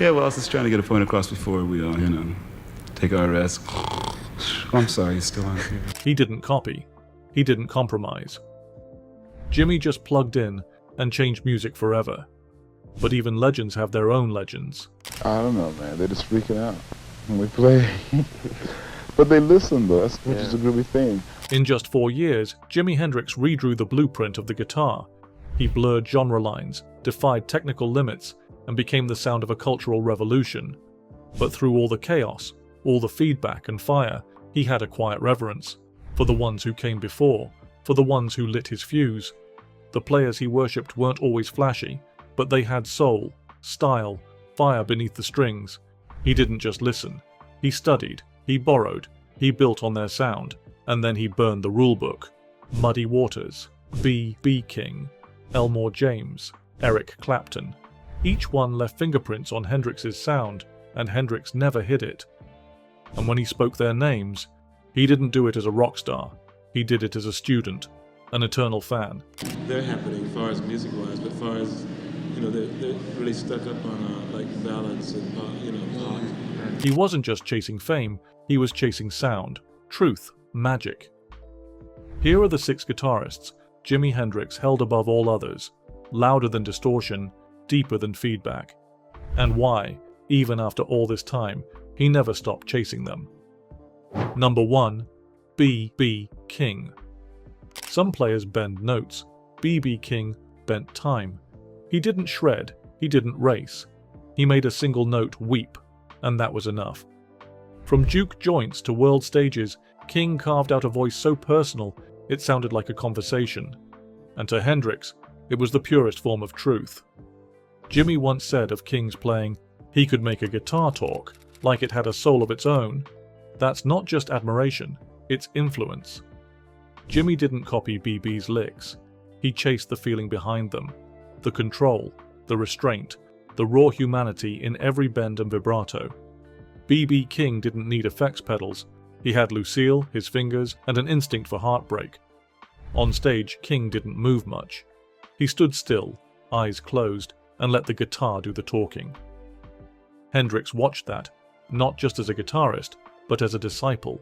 Yeah, well, I was just trying to get a point across before we all, take our rest. Oh, I'm sorry, he's still on here. He didn't copy. He didn't compromise. Jimmy just plugged in and changed music forever. But even legends have their own legends. I don't know, man. They're just freaking out when we play. But they listen, though, which is a groovy thing. In just 4 years, Jimi Hendrix redrew the blueprint of the guitar. He blurred genre lines, defied technical limits, and became the sound of a cultural revolution. But through all the chaos, all the feedback and fire, he had a quiet reverence for the ones who came before, for the ones who lit his fuse. The players he worshipped weren't always flashy, but they had soul, style, fire beneath the strings. He didn't just listen. He studied, he borrowed, he built on their sound, and then he burned the rulebook. Muddy Waters, B.B. King, Elmore James, Eric Clapton. Each one left fingerprints on Hendrix's sound, and Hendrix never hid it. And when he spoke their names, he didn't do it as a rock star. He did it as a student, an eternal fan. They're happening as far as music-wise, but as far as, they're really stuck up on like ballads and pop. He wasn't just chasing fame, he was chasing sound, truth, magic. Here are the 6 guitarists Jimi Hendrix held above all others, louder than distortion, deeper than feedback. And why, even after all this time, he never stopped chasing them. Number 1. B.B. King. Some players bend notes. B.B. King bent time. He didn't shred, he didn't race. He made a single note weep, and that was enough. From juke joints to world stages, King carved out a voice so personal it sounded like a conversation. And to Hendrix, it was the purest form of truth. Jimmy once said of King's playing, he could make a guitar talk, like it had a soul of its own. That's not just admiration, it's influence. Jimmy didn't copy BB's licks. He chased the feeling behind them, the control, the restraint, the raw humanity in every bend and vibrato. B.B. King didn't need effects pedals. He had Lucille, his fingers, and an instinct for heartbreak. On stage, King didn't move much. He stood still, eyes closed, and let the guitar do the talking. Hendrix watched that, not just as a guitarist, but as a disciple.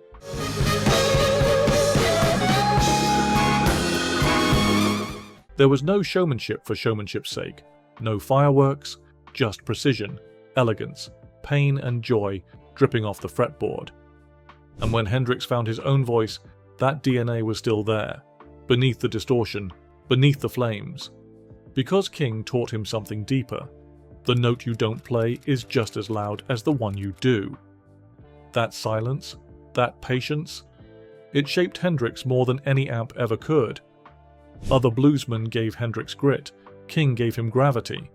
There was no showmanship for showmanship's sake, no fireworks, just precision, elegance, pain and joy dripping off the fretboard. And when Hendrix found his own voice, that DNA was still there, beneath the distortion, beneath the flames. Because King taught him something deeper, the note you don't play is just as loud as the one you do. That silence, that patience, it shaped Hendrix more than any amp ever could. Other bluesmen gave Hendrix grit, King gave him gravity.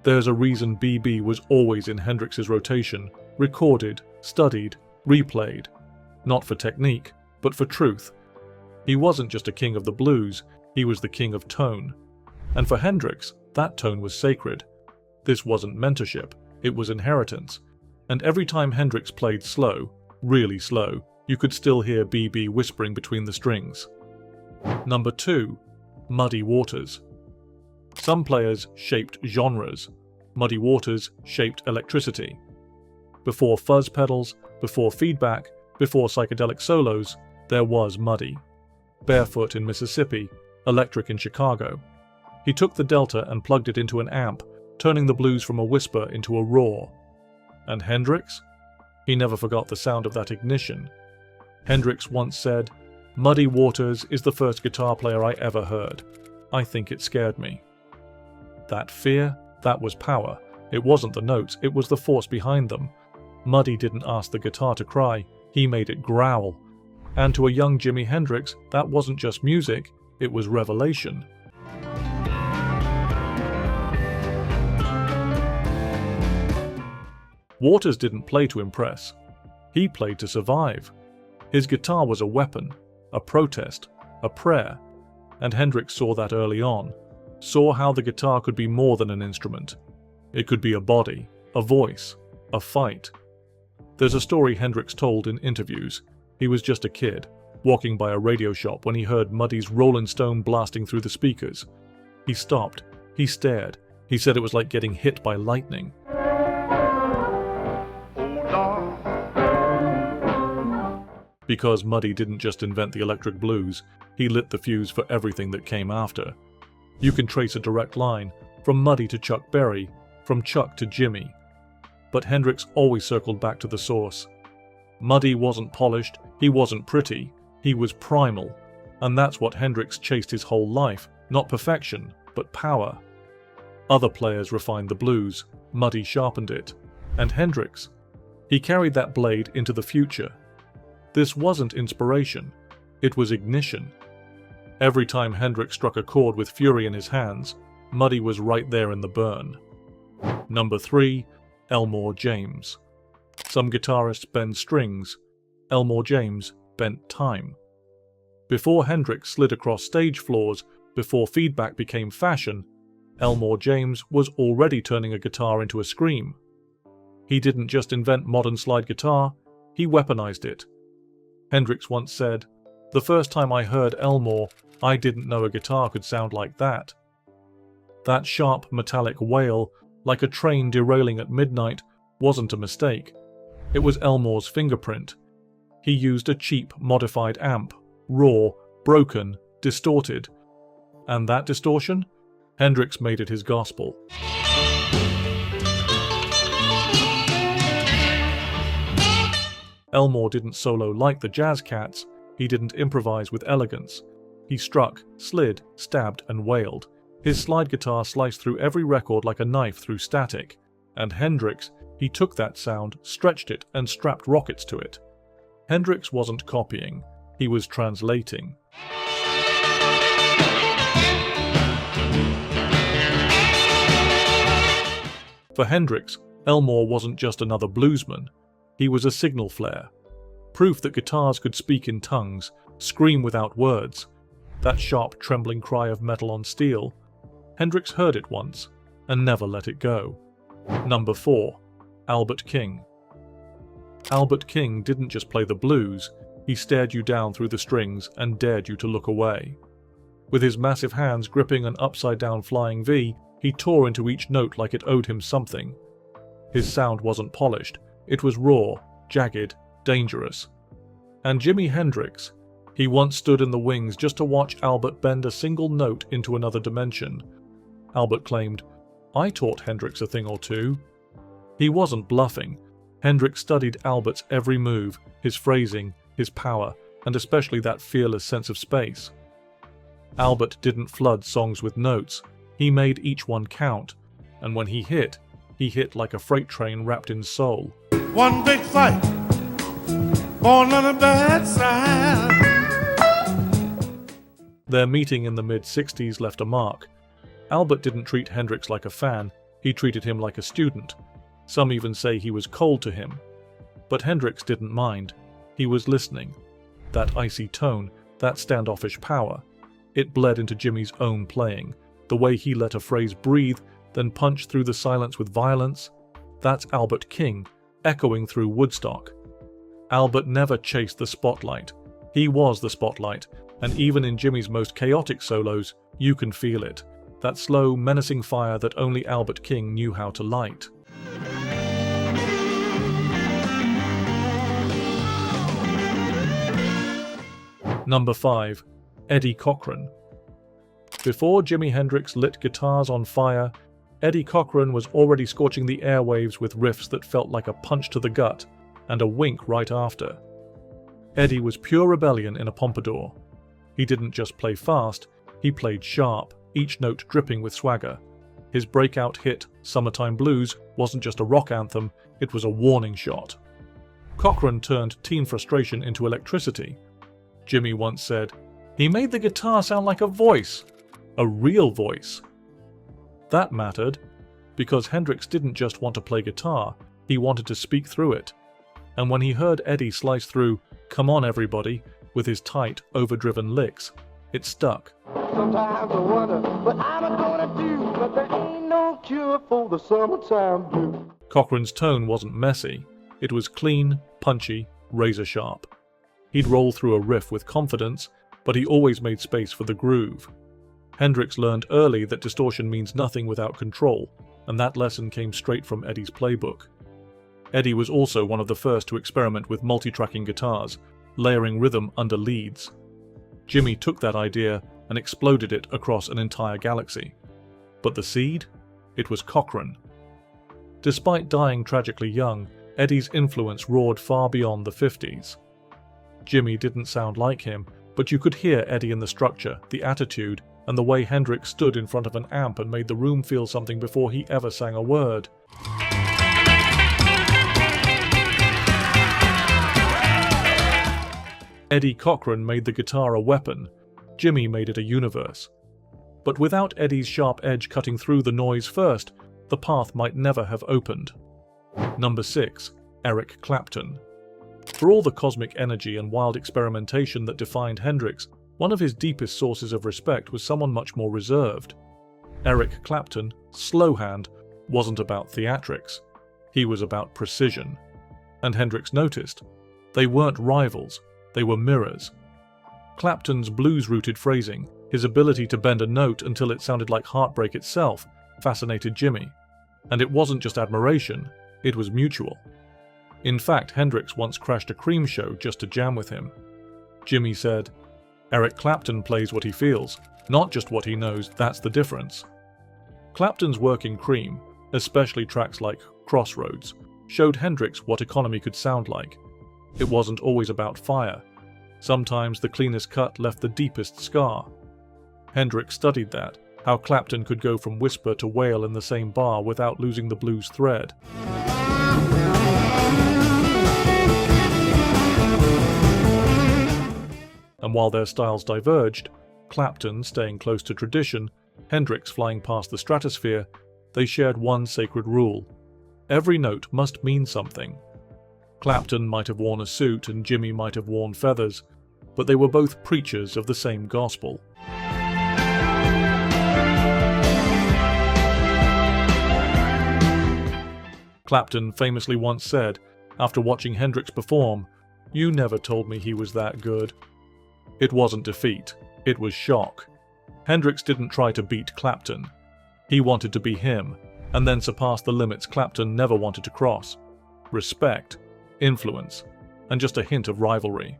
There's a reason BB was always in Hendrix's rotation, recorded, studied, replayed. Not for technique, but for truth. He wasn't just a king of the blues, he was the king of tone. And for Hendrix, that tone was sacred. This wasn't mentorship, it was inheritance. And every time Hendrix played slow, really slow, you could still hear BB whispering between the strings. Number 2. Muddy Waters. Some players shaped genres. Muddy Waters shaped electricity. Before fuzz pedals, before feedback, before psychedelic solos, there was Muddy. Barefoot in Mississippi, electric in Chicago. He took the delta and plugged it into an amp, turning the blues from a whisper into a roar. And Hendrix? He never forgot the sound of that ignition. Hendrix once said, "Muddy Waters is the first guitar player I ever heard. I think it scared me." That fear, that was power. It wasn't the notes, it was the force behind them. Muddy didn't ask the guitar to cry, he made it growl. And to a young Jimi Hendrix, that wasn't just music, it was revelation. Waters didn't play to impress. He played to survive. His guitar was a weapon, a protest, a prayer, and Hendrix saw that early on, saw how the guitar could be more than an instrument. It could be a body, a voice, a fight. There's a story Hendrix told in interviews. He was just a kid, walking by a radio shop when he heard Muddy's Rolling Stone blasting through the speakers. He stopped, he stared, he said it was like getting hit by lightning. Because Muddy didn't just invent the electric blues, he lit the fuse for everything that came after. You can trace a direct line from Muddy to Chuck Berry, from Chuck to Jimmy. But Hendrix always circled back to the source. Muddy wasn't polished, he wasn't pretty, he was primal, and that's what Hendrix chased his whole life, not perfection, but power. Other players refined the blues, Muddy sharpened it, and Hendrix, he carried that blade into the future. This wasn't inspiration, it was ignition. Every time Hendrix struck a chord with fury in his hands, Muddy was right there in the burn. Number 3, Elmore James. Some guitarists bend strings, Elmore James bent time. Before Hendrix slid across stage floors, before feedback became fashion, Elmore James was already turning a guitar into a scream. He didn't just invent modern slide guitar, he weaponized it. Hendrix once said, "The first time I heard Elmore, I didn't know a guitar could sound like that." That sharp metallic wail, like a train derailing at midnight, wasn't a mistake. It was Elmore's fingerprint. He used a cheap, modified amp, raw, broken, distorted. And that distortion? Hendrix made it his gospel. Elmore didn't solo like the Jazz Cats, he didn't improvise with elegance. He struck, slid, stabbed, and wailed. His slide guitar sliced through every record like a knife through static. And Hendrix, he took that sound, stretched it, and strapped rockets to it. Hendrix wasn't copying, he was translating. For Hendrix, Elmore wasn't just another bluesman. He was a signal flare. Proof that guitars could speak in tongues, scream without words. That sharp, trembling cry of metal on steel. Hendrix heard it once, and never let it go. Number 4. Albert King. Albert King didn't just play the blues, he stared you down through the strings and dared you to look away. With his massive hands gripping an upside-down flying V, he tore into each note like it owed him something. His sound wasn't polished, it was raw, jagged, dangerous. And Jimi Hendrix, he once stood in the wings just to watch Albert bend a single note into another dimension. Albert claimed, "I taught Hendrix a thing or two." He wasn't bluffing. Hendrix studied Albert's every move, his phrasing, his power, and especially that fearless sense of space. Albert didn't flood songs with notes, he made each one count, and when he hit like a freight train wrapped in soul. One big fight, born on a bad side. Their meeting in the mid-60s left a mark. Albert didn't treat Hendrix like a fan, he treated him like a student. Some even say he was cold to him. But Hendrix didn't mind. He was listening. That icy tone, that standoffish power, it bled into Jimmy's own playing. The way he let a phrase breathe, then punch through the silence with violence. That's Albert King, echoing through Woodstock. Albert never chased the spotlight. He was the spotlight, and even in Jimmy's most chaotic solos, you can feel it. That slow, menacing fire that only Albert King knew how to light. Number 5. Eddie Cochran. Before Jimi Hendrix lit guitars on fire, Eddie Cochran was already scorching the airwaves with riffs that felt like a punch to the gut, and a wink right after. Eddie was pure rebellion in a pompadour. He didn't just play fast, he played sharp, each note dripping with swagger. His breakout hit, Summertime Blues, wasn't just a rock anthem, it was a warning shot. Cochran turned teen frustration into electricity. Jimmy once said, "He made the guitar sound like a voice, a real voice." That mattered, because Hendrix didn't just want to play guitar, he wanted to speak through it. And when he heard Eddie slice through "Come On Everybody" with his tight, overdriven licks, it stuck. Sometimes I wonder what I'm gonna do, but there ain't no cure for the summertime blues. Cochran's tone wasn't messy, it was clean, punchy, razor sharp. He'd roll through a riff with confidence, but he always made space for the groove. Hendrix learned early that distortion means nothing without control, and that lesson came straight from Eddie's playbook. Eddie was also one of the first to experiment with multi-tracking guitars, layering rhythm under leads. Jimi took that idea and exploded it across an entire galaxy. But the seed? It was Cochran. Despite dying tragically young, Eddie's influence roared far beyond the 50s. Jimi didn't sound like him, but you could hear Eddie in the structure, the attitude, and the way Hendrix stood in front of an amp and made the room feel something before he ever sang a word. Eddie Cochran made the guitar a weapon, Jimi made it a universe. But without Eddie's sharp edge cutting through the noise first, the path might never have opened. Number 6. Eric Clapton. For all the cosmic energy and wild experimentation that defined Hendrix, one of his deepest sources of respect was someone much more reserved. Eric Clapton, Slowhand, wasn't about theatrics. He was about precision. And Hendrix noticed. They weren't rivals, they were mirrors. Clapton's blues-rooted phrasing, his ability to bend a note until it sounded like heartbreak itself, fascinated Jimi. And it wasn't just admiration, it was mutual. In fact, Hendrix once crashed a Cream show just to jam with him. Jimi said, "Eric Clapton plays what he feels, not just what he knows, that's the difference." Clapton's work in Cream, especially tracks like Crossroads, showed Hendrix what economy could sound like. It wasn't always about fire. Sometimes the cleanest cut left the deepest scar. Hendrix studied that, how Clapton could go from whisper to wail in the same bar without losing the blues thread. And while their styles diverged, Clapton staying close to tradition, Hendrix flying past the stratosphere, they shared one sacred rule. Every note must mean something. Clapton might have worn a suit and Jimi might have worn feathers, but they were both preachers of the same gospel. Clapton famously once said, after watching Hendrix perform, "You never told me he was that good." It wasn't defeat, it was shock. Hendrix didn't try to beat Clapton. He wanted to be him, and then surpass the limits Clapton never wanted to cross. Respect, influence, and just a hint of rivalry.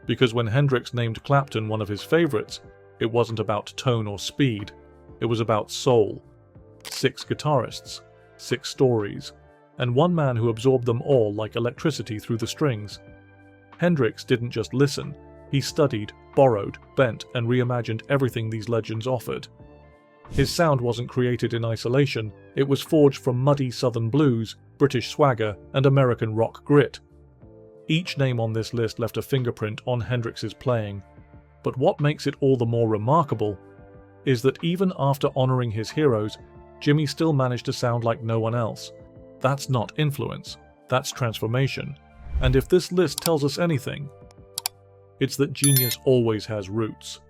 Because when Hendrix named Clapton one of his favorites, it wasn't about tone or speed, it was about soul. 6 guitarists, 6 stories, and one man who absorbed them all like electricity through the strings. Hendrix didn't just listen, he studied, borrowed, bent, and reimagined everything these legends offered. His sound wasn't created in isolation, it was forged from muddy southern blues, British swagger, and American rock grit. Each name on this list left a fingerprint on Hendrix's playing, but what makes it all the more remarkable is that even after honoring his heroes, Jimi still managed to sound like no one else. That's not influence, that's transformation. And if this list tells us anything, it's that genius always has roots.